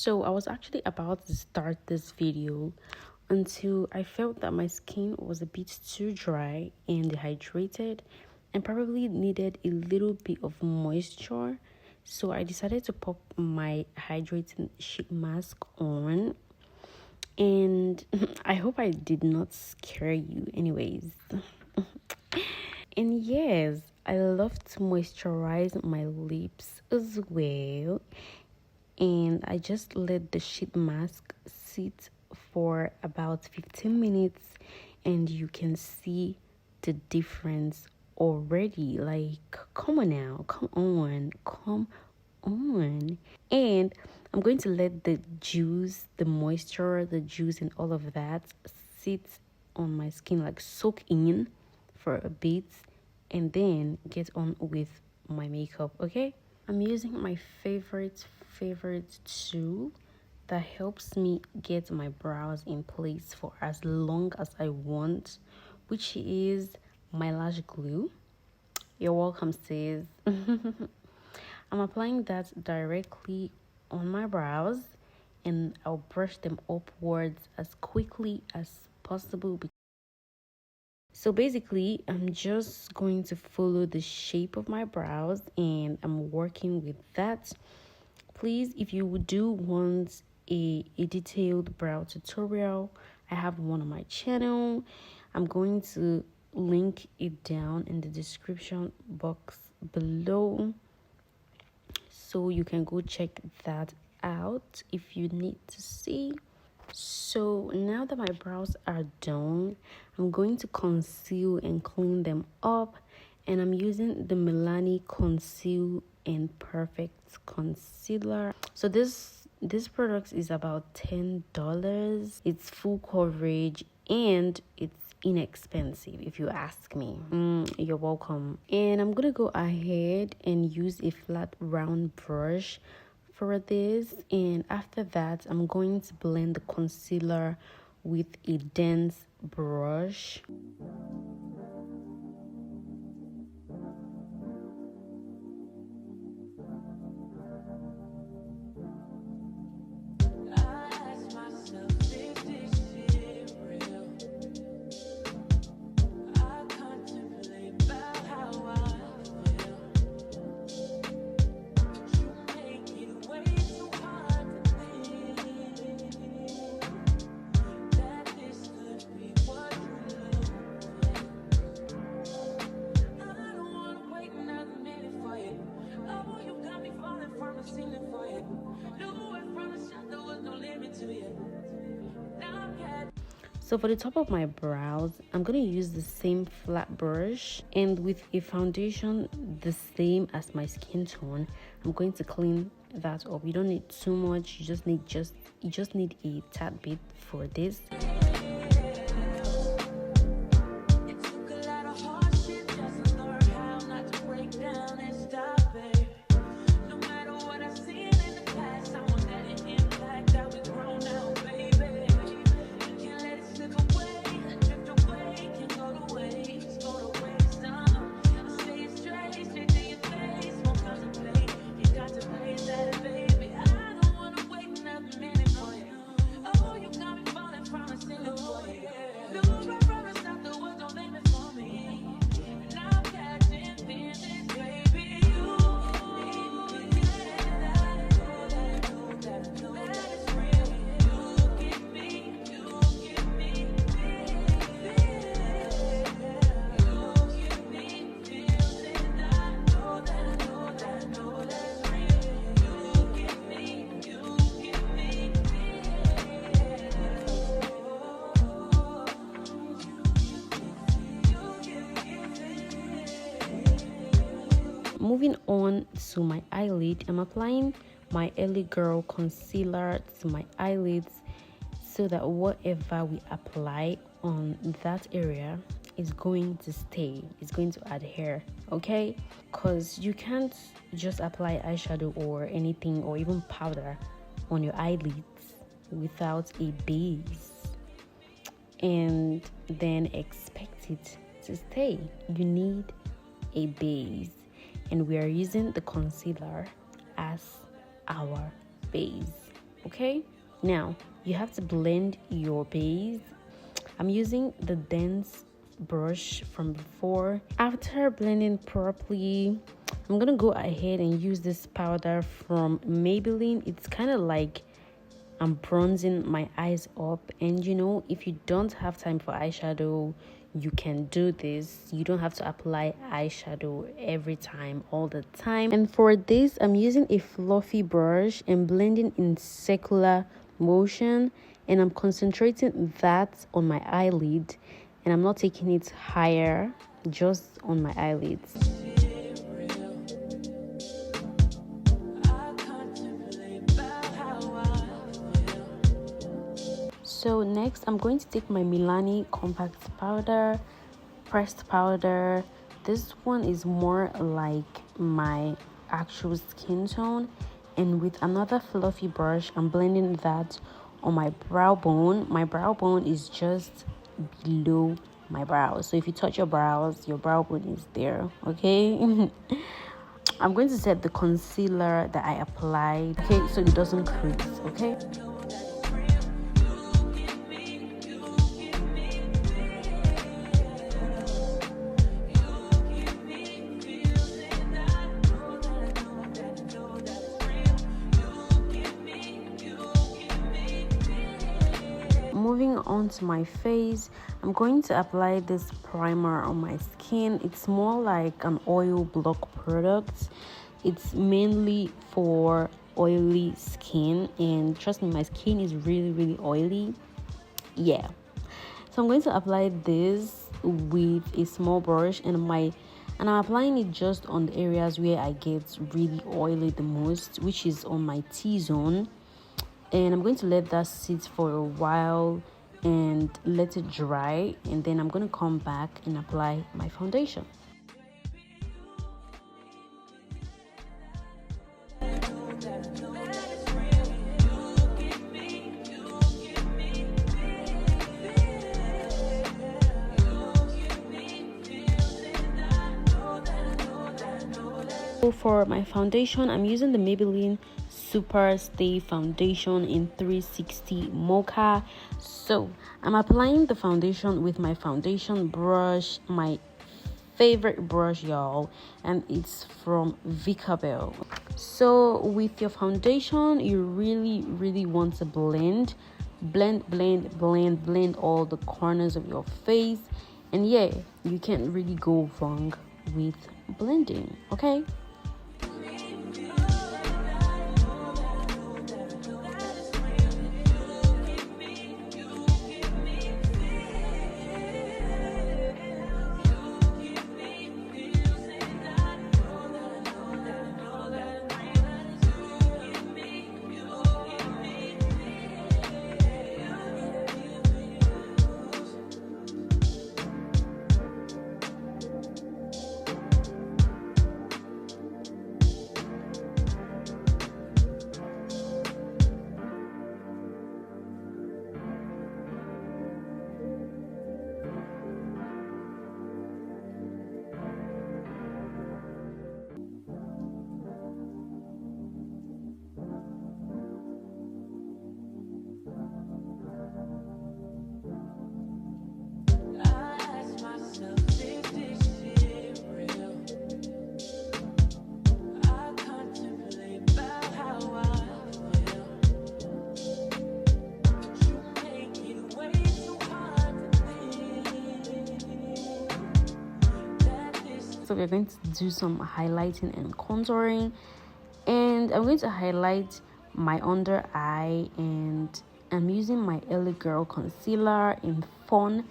So I was actually about to start this video until I felt that my skin was a bit too dry and dehydrated and probably needed a little bit of moisture. So I decided to pop my hydrating sheet mask on, and I hope I did not scare you anyways. And yes, I love to moisturize my lips as well, and I just let the sheet mask sit for about 15 minutes, and you can see the difference already. Like, come on now, come on. And I'm going to let the juice, the moisture, the juice, and all of that sit on my skin, like soak in for a bit, and then get on with my makeup. Okay, I'm using my favorite tool that helps me get my brows in place for as long as I want, which is my lash glue. You're welcome, sis. I'm applying that directly on my brows, and I'll brush them upwards as quickly as possible. So basically, I'm just going to follow the shape of my brows, and I'm working with that. Please, if you do want a detailed brow tutorial, I have one on my channel. I'm going to link it down in the description box below, so you can go check that out if you need to see. So now that my brows are done, I'm going to conceal and clean them up, and I'm using the Milani Conceal and Perfect Concealer. So this product is about $10. It's full coverage and it's inexpensive, if you ask me. You're welcome. And I'm gonna go ahead and use a flat round brush for this, and after that I'm going to blend the concealer with a dense brush. So for the top of my brows, I'm going to use the same flat brush, and with a foundation the same as my skin tone, I'm going to clean that up. You don't need too much, you just need a tad bit for this. Moving on to my eyelid, I'm applying my LA Girl concealer to my eyelids so that whatever we apply on that area is going to stay, it's going to adhere. Okay, because you can't just apply eyeshadow or anything or even powder on your eyelids without a base and then expect it to stay. You need a base, and we are using the concealer as our base. Okay, now you have to blend your base. I'm using the dense brush from before. After blending properly, I'm gonna go ahead and use this powder from Maybelline. It's kind of like I'm bronzing my eyes up, and you know, if you don't have time for eyeshadow, you can do this. You don't have to apply eyeshadow every time, all the time. And for this, I'm using a fluffy brush and blending in circular motion, and I'm concentrating that on my eyelid, and I'm not taking it higher, just on my eyelids. So next, I'm going to take my Milani compact powder, pressed powder. This one is more like my actual skin tone, and with another fluffy brush, I'm blending that on my brow bone. My brow bone is just below my brows, so if you touch your brows, your brow bone is there. Okay. I'm going to set the concealer that I applied, okay, so it doesn't crease. Okay. Moving on to my face, I'm going to apply this primer on my skin. It's more like an oil block product. It's mainly for oily skin, and trust me, my skin is really oily. Yeah, so I'm going to apply this with a small brush, and I'm applying it just on the areas where I get really oily the most, which is on my T-zone. And I'm going to let that sit for a while and let it dry, and then I'm going to come back and apply my foundation. So for my foundation, I'm using the Maybelline Super Stay Foundation in 360 Mocha. So I'm applying the foundation with my foundation brush, my favorite brush, y'all, and it's from Vicabel. So with your foundation, you really want to blend all the corners of your face, and yeah, you can't really go wrong with blending. Okay. So we're going to do some highlighting and contouring, and I'm going to highlight my under eye, and I'm using my LA Girl concealer in Fawn.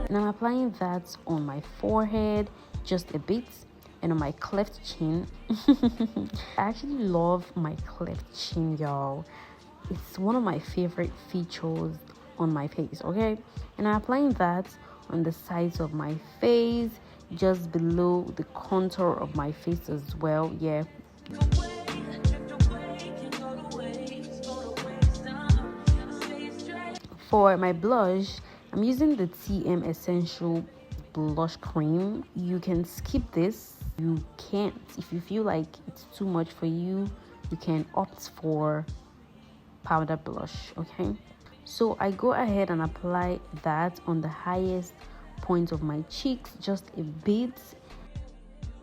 And I'm applying that on my forehead just a bit, and on my cleft chin. I actually love my cleft chin, y'all. It's one of my favorite features on my face. Okay, and I'm applying that on the sides of my face, just below the contour of my face as well. Yeah. For my blush, I'm using the TM Essential Blush Cream. You can skip this. You can't. If you feel like it's too much for you, you can opt for powder blush, okay? So I go ahead and apply that on the highest point of my cheeks, just a bit.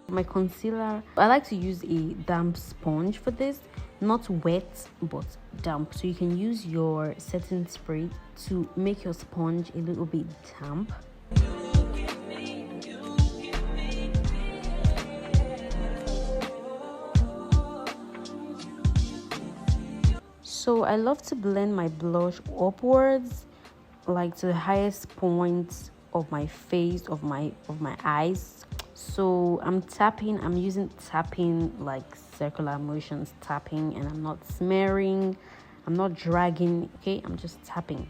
My concealer, I like to use a damp sponge for this, not wet but damp. So you can use your setting spray to make your sponge a little bit damp. So I love to blend my blush upwards, like to the highest point of my face, of my eyes. So I'm using tapping, like circular motions, tapping, and I'm not smearing, I'm not dragging, okay? I'm just tapping.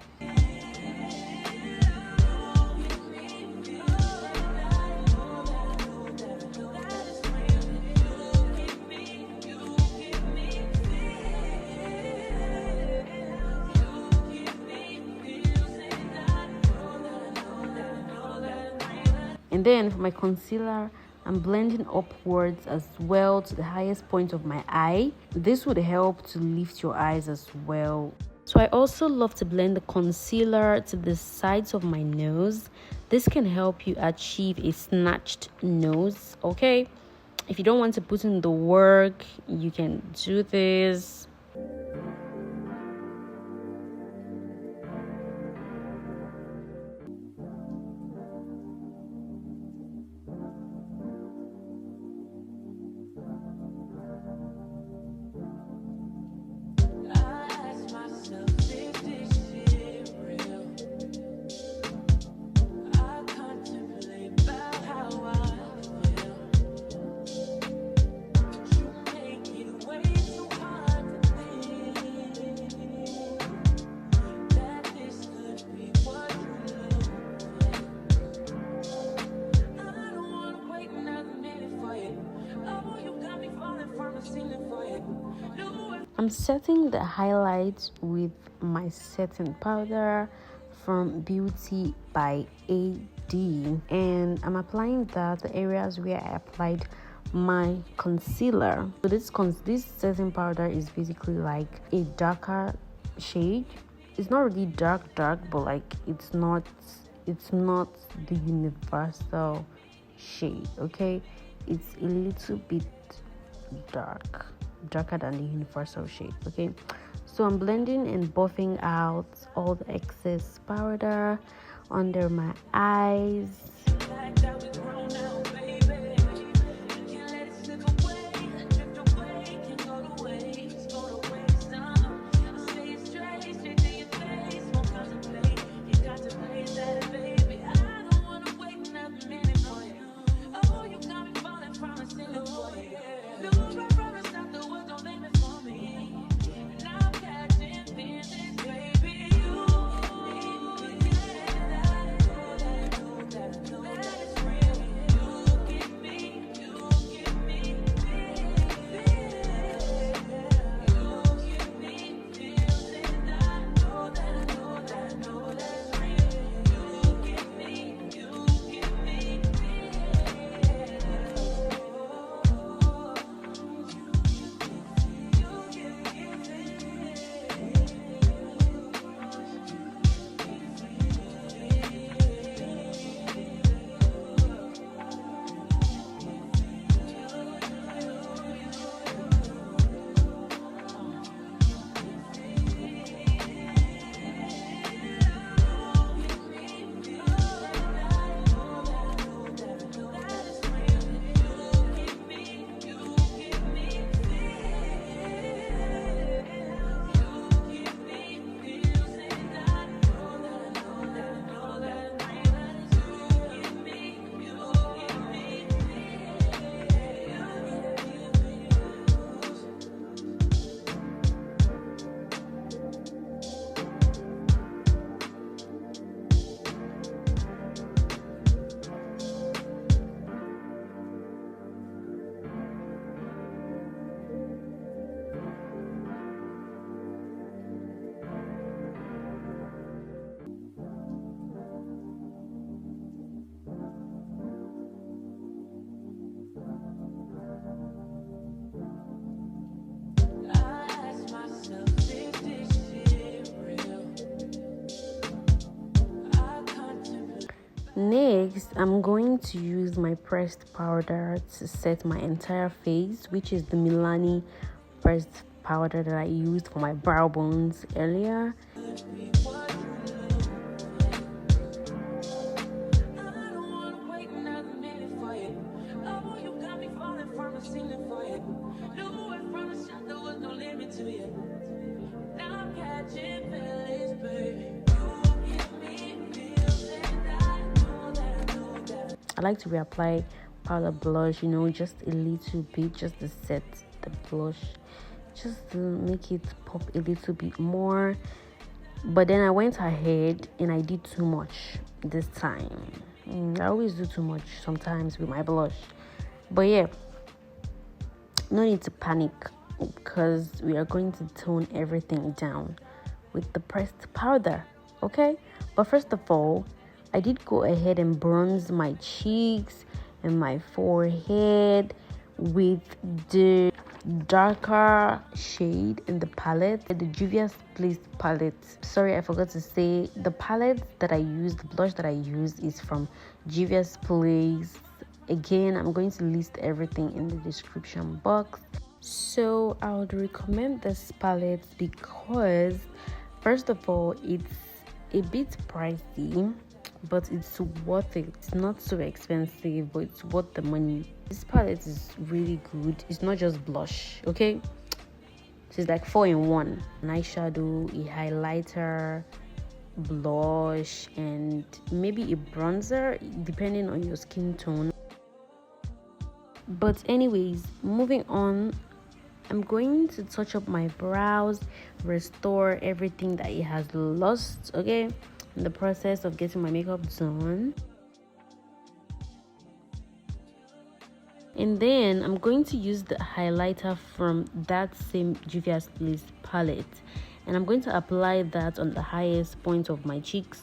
And then for my concealer, I'm blending upwards as well to the highest point of my eye. This would help to lift your eyes as well. So I also love to blend the concealer to the sides of my nose. This can help you achieve a snatched nose, okay? If you don't want to put in the work, you can do this. I'm setting the highlights with my setting powder from Beauty by AD, and I'm applying that the areas where I applied my concealer. So this setting powder is basically like a darker shade. It's not really dark, but like it's not the universal shade, okay? It's a little bit darker than the universal shade, okay? So I'm blending and buffing out all the excess powder under my eyes. Next, I'm going to use my pressed powder to set my entire face, which is the Milani pressed powder that I used for my brow bones earlier. I like to reapply powder blush, just a little bit, just to set the blush, just to make it pop a little bit more. But then I went ahead and I did too much this time. I always do too much sometimes with my blush. But yeah, no need to panic because we are going to tone everything down with the pressed powder, okay? But first of all, I did go ahead and bronze my cheeks and my forehead with the darker shade in the palette, the Juvia's Place palette. Sorry, I forgot to say the palette that I use, the blush that I use is from Juvia's Place. Again, I'm going to list everything in the description box. So I would recommend this palette because first of all, it's a bit pricey, but it's worth it. It's not so expensive, but it's worth the money. This palette is really good. It's not just blush, okay? So it's like 4-in-1. An eyeshadow, a highlighter, blush, and maybe a bronzer depending on your skin tone. But anyways, moving on, I'm going to touch up my brows, restore everything that it has lost, okay, in the process of getting my makeup done. And then I'm going to use the highlighter from that same Juvia's Place palette, and I'm going to apply that on the highest point of my cheeks,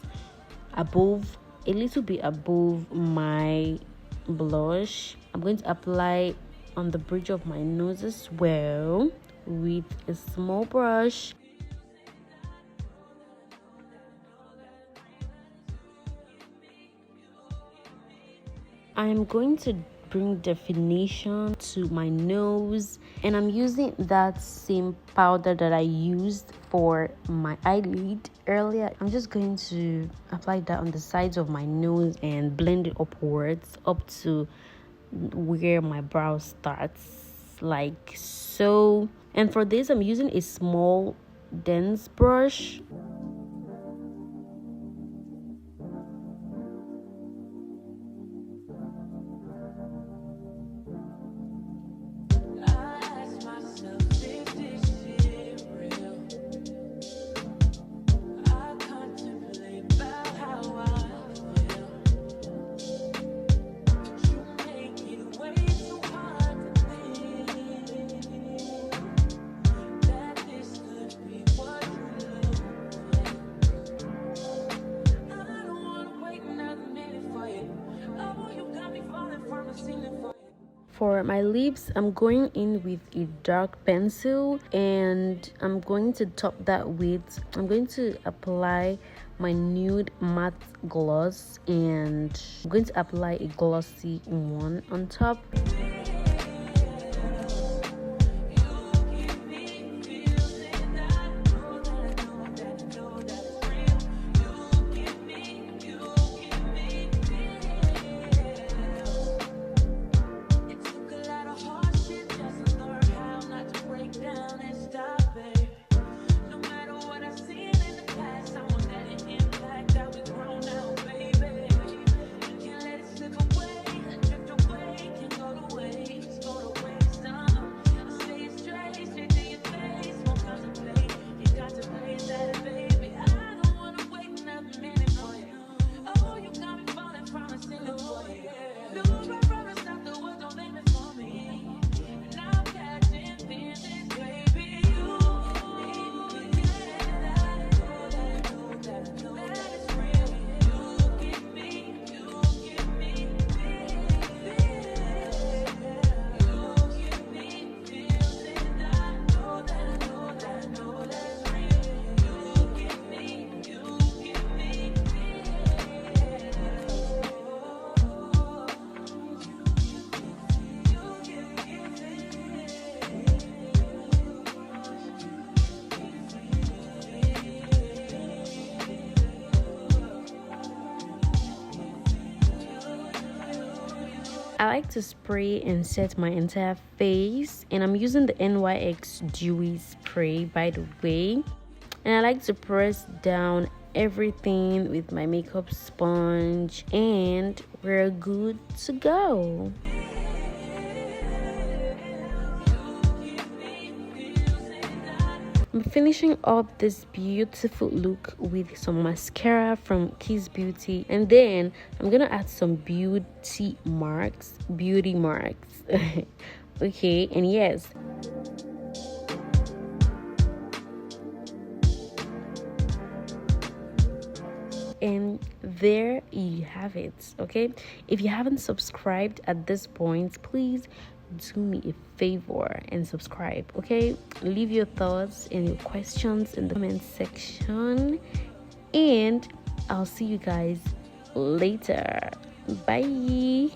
above, a little bit above my blush. I'm going to apply on the bridge of my nose as well with a small brush. I'm going to bring definition to my nose, and I'm using that same powder that I used for my eyelid earlier. I'm just going to apply that on the sides of my nose and blend it upwards up to where my brow starts, like so. And for this, I'm using a small dense brush. For my lips, I'm going in with a dark pencil, and I'm going to top that with, I'm going to apply my nude matte gloss, and I'm going to apply a glossy one on top. I like to spray and set my entire face, and I'm using the NYX Dewy Spray, by the way. And I like to press down everything with my makeup sponge, and we're good to go. I'm finishing up this beautiful look with some mascara from Kiss Beauty, and then I'm gonna add some beauty marks. Okay, and yes, and there you have it. Okay, if you haven't subscribed at this point, please do me a favor and subscribe. Okay, leave your thoughts and your questions in the comment section, and I'll see you guys later. Bye.